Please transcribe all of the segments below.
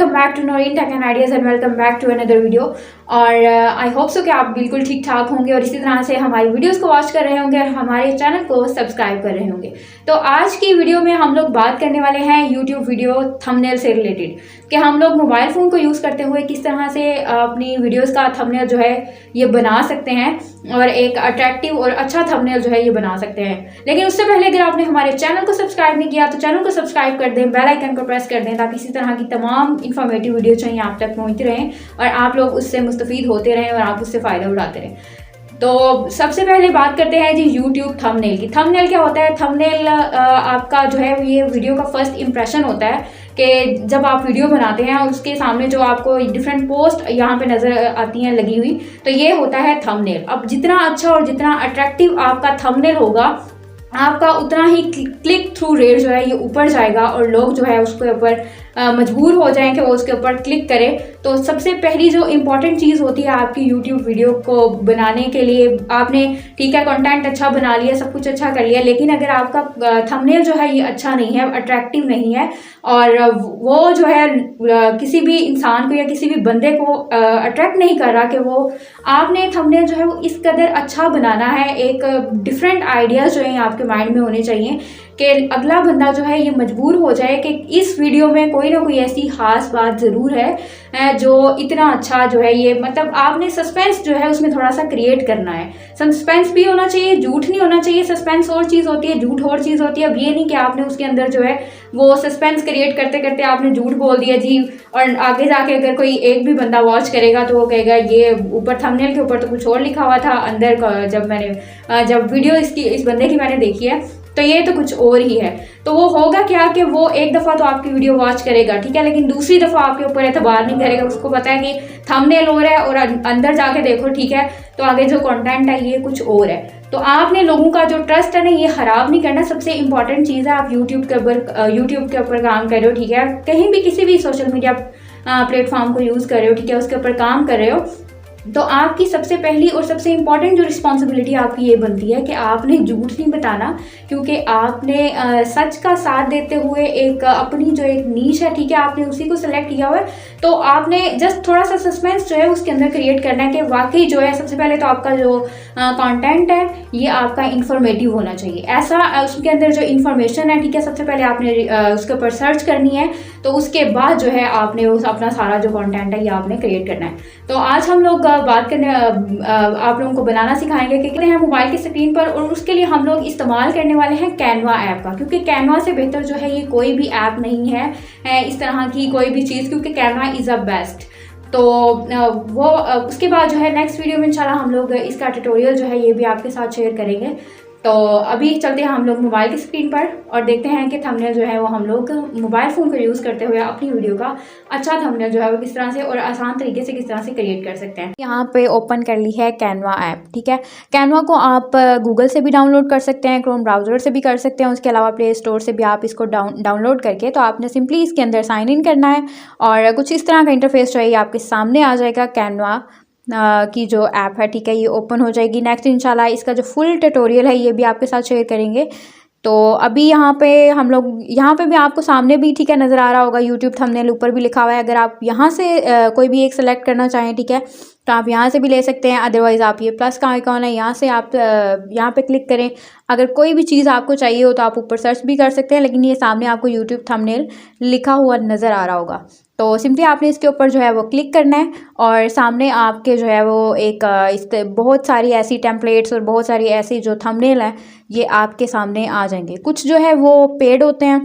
Welcome back to Naureen tech and ideas and welcome back to another video. और I hope so कि आप बिल्कुल ठीक ठाक होंगे और इसी तरह से हमारी वीडियोस को वॉच कर रहे होंगे और हमारे चैनल को सब्सक्राइब कर रहे होंगे। तो आज की वीडियो में हम लोग बात करने वाले हैं यूट्यूब वीडियो थंबनेल से रिलेटेड कि हम लोग मोबाइल फ़ोन को यूज़ करते हुए किस तरह से अपनी वीडियोज़ का थंबनेल जो है ये बना सकते हैं और एक अट्रैक्टिव और अच्छा थंबनेल जो है ये बना सकते हैं। लेकिन उससे पहले अगर आपने हमारे चैनल को सब्सक्राइब नहीं किया तो चैनल को सब्सक्राइब कर दें, बेल आइकन को प्रेस कर दें ताकि इसी तरह की तमाम इन्फॉर्मेटिव वीडियो जो हैं आप तक पहुंचती रहें और आप लोग उससे मुस्तफ़ीद होते रहें और आप उससे फ़ायदा उठाते रहें। तो सबसे पहले बात करते हैं जी यूट्यूब थंबनेल की। थंबनेल क्या होता है? थंबनेल आपका जो है ये वीडियो का फर्स्ट इंप्रेशन होता है कि जब आप वीडियो बनाते हैं और उसके सामने जो आपको डिफरेंट पोस्ट यहाँ पे नज़र आती हैं लगी हुई, तो ये होता है थंबनेल। अब जितना अच्छा और जितना अट्रैक्टिव आपका थंबनेल होगा आपका उतना ही क्लिक थ्रू रेट जो है ये ऊपर जाएगा और लोग जो है उसके ऊपर मजबूर हो जाएं कि वो उसके ऊपर क्लिक करें। तो सबसे पहली जो इम्पॉर्टेंट चीज़ होती है आपकी यूट्यूब वीडियो को बनाने के लिए, आपने ठीक है कंटेंट अच्छा बना लिया, सब कुछ अच्छा कर लिया, लेकिन अगर आपका थंबनेल जो है ये अच्छा नहीं है, अट्रैक्टिव नहीं है और वो जो है किसी भी इंसान को या किसी भी बंदे को अट्रैक्ट नहीं कर रहा कि वो आपने थंबनेल जो है वो इस कदर अच्छा बनाना है, एक डिफरेंट आइडियाज़ जो है आपके माइंड में होने चाहिए कि अगला बंदा जो है ये मजबूर हो जाए कि इस वीडियो में कोई ना कोई ऐसी खास बात ज़रूर है जो इतना अच्छा जो है ये, मतलब आपने सस्पेंस जो है उसमें थोड़ा सा क्रिएट करना है। सस्पेंस भी होना चाहिए, झूठ नहीं होना चाहिए। सस्पेंस और चीज़ होती है, झूठ और चीज़ होती है। अब ये नहीं कि आपने उसके अंदर जो है वो सस्पेंस क्रिएट करते करते आपने झूठ बोल दिया जी, और आगे जाके अगर कोई एक भी बंदा वॉच करेगा तो वो कहेगा ये ऊपर थंबनेल के ऊपर तो कुछ और लिखा हुआ था, अंदर जब वीडियो इस बंदे की मैंने देखी है तो ये तो कुछ और ही है। तो वो होगा क्या कि वो एक दफ़ा तो आपकी वीडियो वॉच करेगा, ठीक है, लेकिन दूसरी दफ़ा आपके ऊपर एतबार नहीं करेगा। उसको पता है कि थंबनेल और है और अंदर जाके देखो, ठीक है, तो आगे जो कंटेंट है ये कुछ और है। तो आपने लोगों का जो ट्रस्ट है ना ये ख़राब नहीं करना। सबसे इंपॉर्टेंट चीज़ है आप यूट्यूब के ऊपर काम कर रहे हो, ठीक है, कहीं भी किसी भी सोशल मीडिया प्लेटफॉर्म को यूज़ कर रहे हो, ठीक है, उसके ऊपर काम कर रहे हो, तो आपकी सबसे पहली और सबसे इम्पॉर्टेंट जो रिस्पॉन्सिबिलिटी आपकी ये बनती है कि आपने झूठ नहीं बताना, क्योंकि आपने सच का साथ देते हुए एक अपनी जो एक नीश है, ठीक है, आपने उसी को सिलेक्ट किया हुआ है। तो आपने जस्ट थोड़ा सा सस्पेंस जो है उसके अंदर क्रिएट करना है कि वाकई जो है सबसे पहले तो आपका जो कंटेंट है ये आपका इंफॉर्मेटिव होना चाहिए। ऐसा उसके अंदर जो इन्फॉर्मेशन है, ठीक है, सबसे पहले आपने उसके ऊपर सर्च करनी है, तो उसके बाद जो है आपने उस अपना सारा जो कंटेंट है ये आपने क्रिएट करना है। तो आज हम लोग बात करने आप लोगों को बनाना सिखाएंगे कि हैं मोबाइल की स्क्रीन पर, और उसके लिए हम लोग इस्तेमाल करने वाले हैं कैनवा ऐप का, क्योंकि कैनवा से बेहतर जो है ये कोई भी ऐप नहीं है इस तरह की कोई भी चीज़, क्योंकि कैनवा इज़ अ बेस्ट। तो वो उसके बाद जो है नेक्स्ट वीडियो में इंशाल्लाह हम लोग इसका ट्यूटोरियल जो है ये भी आपके साथ शेयर करेंगे। तो अभी चलते हैं हम लोग मोबाइल की स्क्रीन पर और देखते हैं कि थंबनेल जो है वो हम लोग मोबाइल फ़ोन को यूज़ करते हुए अपनी वीडियो का अच्छा थंबनेल जो है वो किस तरह से और आसान तरीके से किस तरह से क्रिएट कर सकते हैं। यहाँ पे ओपन कर ली है कैनवा ऐप, ठीक है। कैनवा को आप गूगल से भी डाउनलोड कर सकते हैं, क्रोम ब्राउज़र से भी कर सकते हैं, उसके अलावा प्ले स्टोर से भी आप इसको डाउनलोड करके तो आपने सिंपली इसके अंदर साइन इन करना है और कुछ इस तरह का इंटरफेस जो है आपके सामने आ जाएगा। कैनवा की जो ऐप है, ठीक है, ये ओपन हो जाएगी। नेक्स्ट इंशाल्लाह इसका जो फुल ट्यूटोरियल है ये भी आपके साथ शेयर करेंगे। तो अभी यहाँ पे हम लोग यहाँ पे भी आपको सामने भी, ठीक है, नज़र आ रहा होगा यूट्यूब थंबनेल, ऊपर भी लिखा हुआ है। अगर आप यहाँ से कोई भी एक सेलेक्ट करना चाहें, ठीक है, तो आप यहाँ से भी ले सकते हैं। अदरवाइज़ आप ये प्लस का आइकॉन है यहाँ से आप यहाँ पे क्लिक करें। अगर कोई भी चीज़ आपको चाहिए हो तो आप ऊपर सर्च भी कर सकते हैं, लेकिन ये सामने आपको यूट्यूब थंबनेल लिखा हुआ नज़र आ रहा होगा। तो सिंपली आपने इसके ऊपर जो है वो क्लिक करना है और सामने आपके जो है वो एक बहुत सारी ऐसी टेम्पलेट्स और बहुत सारी ऐसी जो थंबनेल हैं ये आपके सामने आ जाएंगे। कुछ जो है वो पेड होते हैं,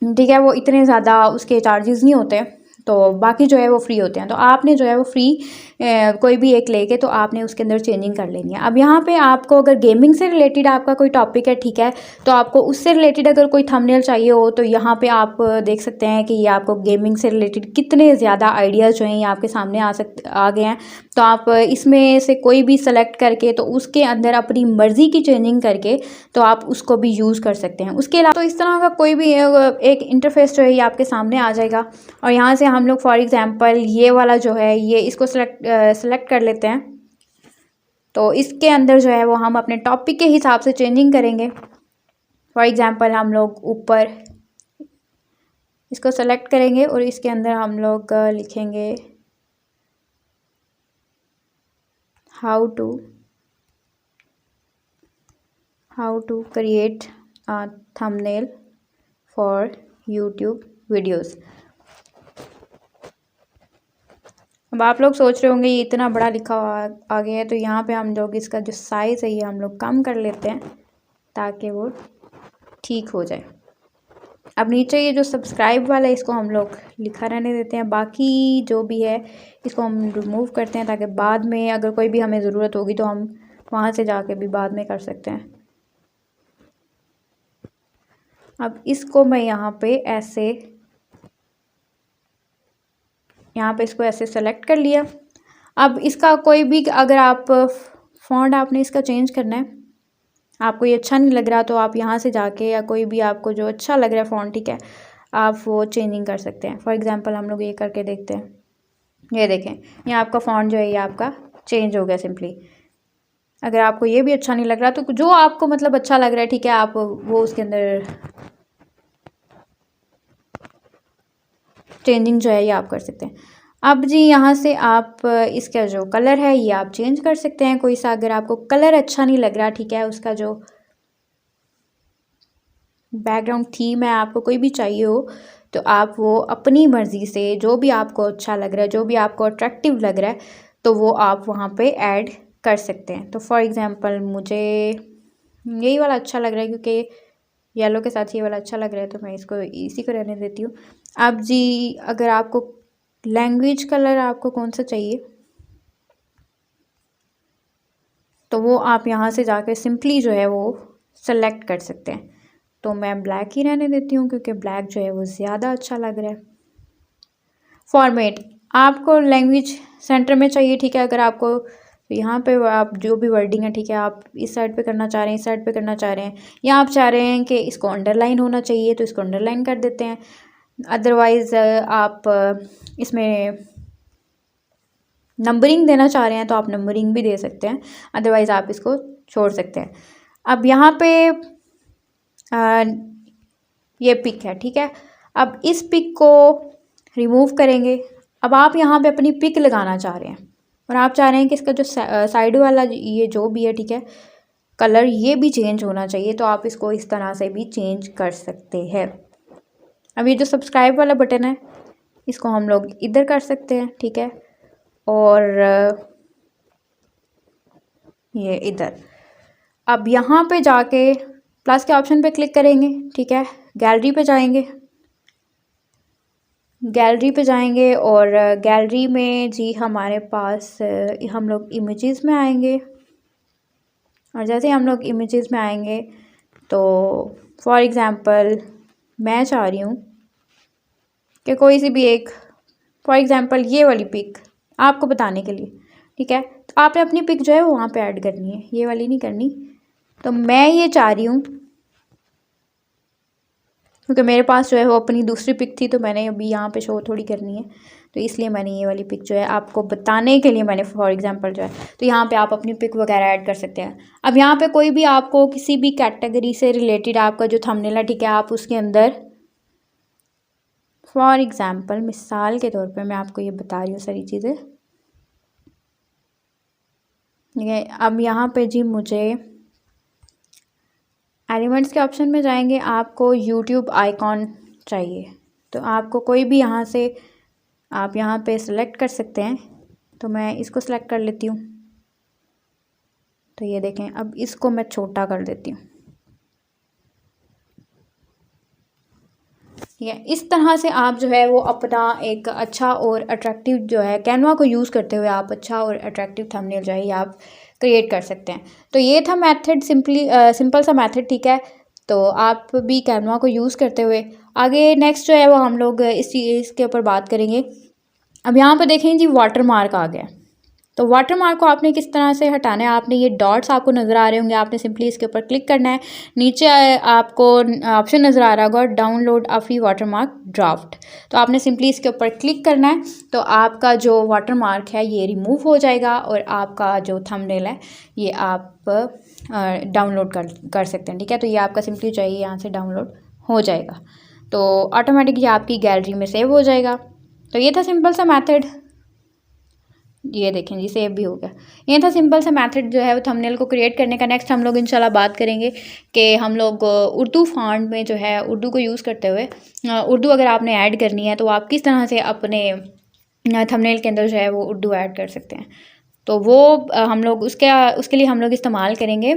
ठीक है, वो इतने ज़्यादा उसके चार्जेस नहीं होते, तो बाकी जो है वो फ्री होते हैं। तो आपने जो है वो फ्री कोई भी एक लेके तो आपने उसके अंदर चेंजिंग कर लेनी है। अब यहाँ पे आपको अगर गेमिंग से रिलेटेड आपका कोई टॉपिक है, ठीक है, तो आपको उससे रिलेटेड अगर कोई थंबनेल चाहिए हो तो यहाँ पे आप देख सकते हैं कि ये आपको गेमिंग से रिलेटेड कितने ज़्यादा आइडियाज़ जो हैं ये आपके सामने आ गए हैं। तो आप इसमें से कोई भी सेलेक्ट करके तो उसके अंदर अपनी मर्ज़ी की चेंजिंग करके तो आप उसको भी यूज़ कर सकते हैं। उसके अलावा तो इस तरह का कोई भी एक इंटरफेस जो है ये आपके सामने आ जाएगा और यहाँ से हम लोग फॉर एग्ज़ाम्पल ये वाला जो है ये इसको सेलेक्ट कर लेते हैं। तो इसके अंदर जो है वो हम अपने टॉपिक के हिसाब से चेंजिंग करेंगे। फॉर एग्ज़ाम्पल हम लोग ऊपर इसको सेलेक्ट करेंगे और इसके अंदर हम लोग लिखेंगे how to create a thumbnail for YouTube videos. अब आप लोग सोच रहे होंगे ये इतना बड़ा लिखा हुआ आ गया है, तो यहाँ पे हम लोग इसका जो साइज़ है ये हम लोग कम कर लेते हैं ताकि वो ठीक हो जाए। अब नीचे ये जो सब्सक्राइब वाला है इसको हम लोग लिखा रहने देते हैं, बाकी जो भी है इसको हम रिमूव करते हैं ताकि बाद में अगर कोई भी हमें ज़रूरत होगी तो हम वहाँ से जाके भी बाद में कर सकते हैं। अब इसको मैं यहाँ पे इसको ऐसे सेलेक्ट कर लिया। अब इसका कोई भी अगर आप फ़ॉन्ट आपने इसका चेंज करना है, आपको ये अच्छा नहीं लग रहा तो आप यहाँ से जाके या कोई भी आपको जो अच्छा लग रहा है फ़ॉन्ट, ठीक है, आप वो चेंजिंग कर सकते हैं। फॉर एग्जांपल हम लोग ये करके देखते हैं, ये देखें ये आपका फ़ॉन्ट जो है ये आपका चेंज हो गया सिंपली। अगर आपको ये भी अच्छा नहीं लग रहा तो जो आपको मतलब अच्छा लग रहा है, ठीक है, आप वो उसके अंदर चेंजिंग जो है ये आप कर सकते हैं। अब जी यहाँ से आप इसका जो कलर है ये आप चेंज कर सकते हैं कोई सा, अगर आपको कलर अच्छा नहीं लग रहा, ठीक है, उसका जो बैकग्राउंड थीम है आपको कोई भी चाहिए हो तो आप वो अपनी मर्ज़ी से जो भी आपको अच्छा लग रहा है, जो भी आपको अट्रैक्टिव लग रहा है, तो वो आप वहाँ पे ऐड कर सकते हैं। तो फॉर एग्ज़ाम्पल मुझे यही वाला अच्छा लग रहा है क्योंकि येलो के साथ ये वाला अच्छा लग रहा है, तो मैं इसको इसी को रहने देती हूँ। अब जी अगर आपको लैंग्वेज कलर आपको कौन सा चाहिए तो वो आप यहाँ से जाकर सिंपली जो है वो सेलेक्ट कर सकते हैं। तो मैं ब्लैक ही रहने देती हूँ क्योंकि ब्लैक जो है वो ज़्यादा अच्छा लग रहा है। फॉर्मेट आपको लैंग्वेज सेंटर में चाहिए, ठीक है, अगर आपको तो यहाँ पे आप जो भी वर्डिंग है, ठीक है, आप इस साइड पे करना चाह रहे हैं, इस साइड पे करना चाह रहे हैं, या आप चाह रहे हैं कि इसको अंडरलाइन होना चाहिए तो इसको अंडरलाइन कर देते हैं। अदरवाइज़ आप इसमें नंबरिंग देना चाह रहे हैं तो आप नंबरिंग भी दे सकते हैं, अदरवाइज़ आप इसको छोड़ सकते हैं। अब यहाँ पे ये पिक है, ठीक है, अब इस पिक को रिमूव करेंगे। अब आप यहाँ पे अपनी पिक लगाना चाह रहे हैं और आप चाह रहे हैं कि इसका जो साइड वाला ये जो भी है, ठीक है, कलर ये भी चेंज होना चाहिए, तो आप इसको इस तरह से भी चेंज कर सकते हैं। अब ये जो सब्सक्राइब वाला बटन है इसको हम लोग इधर कर सकते हैं, ठीक है, और ये इधर। अब यहाँ पे जाके प्लस के ऑप्शन पे क्लिक करेंगे, ठीक है, गैलरी पे जाएंगे और गैलरी में जी हमारे पास हम लोग इमेजेस में आएंगे और जैसे हम लोग इमेजेस में आएंगे तो फॉर एग्ज़ाम्पल मैं चाह रही हूँ कि कोई सी भी एक, फॉर एग्ज़ाम्पल ये वाली पिक आपको बताने के लिए, ठीक है, तो आपने अपनी पिक जो है वो वहाँ पे ऐड करनी है, ये वाली नहीं करनी। तो मैं ये चाह रही हूँ क्योंकि मेरे पास जो है वो अपनी दूसरी पिक थी तो मैंने अभी यहाँ पे शो थोड़ी करनी है, तो इसलिए मैंने ये वाली पिक जो है आपको बताने के लिए मैंने फॉर एग्जांपल जो है, तो यहाँ पे आप अपनी पिक वगैरह ऐड कर सकते हैं। अब यहाँ पे कोई भी आपको किसी भी कैटेगरी से रिलेटेड आपका जो थंबनेल है, ठीक है, आप उसके अंदर फॉर एग्ज़ाम्पल मिसाल के तौर पर मैं आपको ये बता रही हूँ सारी चीज़ें, ठीक है। अब यहाँ पे जी मुझे एलिमेंट्स के ऑप्शन में जाएंगे, आपको यूट्यूब आइकॉन चाहिए, तो आपको कोई भी यहाँ से आप यहाँ पे सेलेक्ट कर सकते हैं, तो मैं इसको सेलेक्ट कर लेती हूँ। तो ये देखें, अब इसको मैं छोटा कर देती हूँ, ठीक है। इस तरह से आप जो है वो अपना एक अच्छा और अट्रैक्टिव जो है कैनवा को यूज़ करते हुए आप अच्छा और अट्रैक्टिव थंबनेल जो है ये आप क्रिएट कर सकते हैं। तो ये था मेथड, सिंपल सा मेथड, ठीक है। तो आप भी कैनवा को यूज़ करते हुए आगे नेक्स्ट जो है वो हम लोग इसके ऊपर बात करेंगे। अब यहाँ पर देखें जी वाटर मार्क आ गया, तो वाटर मार्क को आपने किस तरह से हटाना है, आपने ये डॉट्स आपको नज़र आ रहे होंगे, आपने सिंपली इसके ऊपर क्लिक करना है। नीचे आपको ऑप्शन नज़र आ रहा होगा download a free water mark draft, तो आपने सिंपली इसके ऊपर क्लिक करना है, तो आपका जो वाटर मार्क है ये रिमूव हो जाएगा और आपका जो थंबनेल है ये आप डाउनलोड कर सकते हैं, ठीक है। तो ये आपका सिंपली चाहिए यहाँ से डाउनलोड हो जाएगा। तो ऑटोमेटिक ये आपकी गैलरी में सेव हो जाएगा। तो ये था सिंपल सा मेथड। ये देखें जी सेव भी हो गया। ये था सिंपल सा मेथड जो है वो थंबनेल को क्रिएट करने का। नेक्स्ट हम लोग इंशाल्लाह बात करेंगे कि हम लोग उर्दू फॉन्ट में जो है उर्दू को यूज़ करते हुए उर्दू अगर आपने ऐड करनी है तो आप किस तरह से अपने थंबनेल के अंदर जो है वो उर्दू ऐड कर सकते हैं। तो वो हम लोग उसके लिए हम लोग इस्तेमाल करेंगे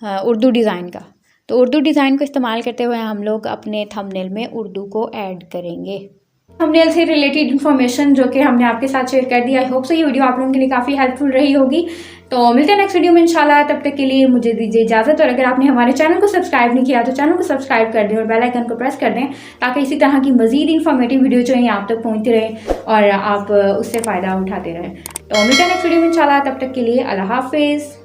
उर्दू डिज़ाइन का। तो उर्दू डिज़ाइन को इस्तेमाल करते हुए हम लोग अपने थंबनेल में उर्दू को ऐड करेंगे। थंबनेल से रिलेटेड इन्फॉर्मेशन जो कि हमने आपके साथ शेयर कर दिया। आई होप सो ये वीडियो आप लोगों के लिए काफ़ी हेल्पफुल रही होगी। तो मिलते हैं नेक्स्ट वीडियो में इंशाल्लाह। तब तक के लिए मुझे दीजिए इजाज़त। और अगर आपने हमारे चैनल को सब्सक्राइब नहीं किया तो चैनल को सब्सक्राइब कर दें और बेल आइकन को प्रेस कर दें ताकि इसी तरह की मजीद इन्फॉर्मेटिव वीडियो जो है आप तक पहुँचती रहे और आप उससे फ़ायदा उठाते रहें। तो मिलते हैं नेक्स्ट वीडियो में इंशाल्लाह। तब तक के लिए अल्लाह हाफिज़।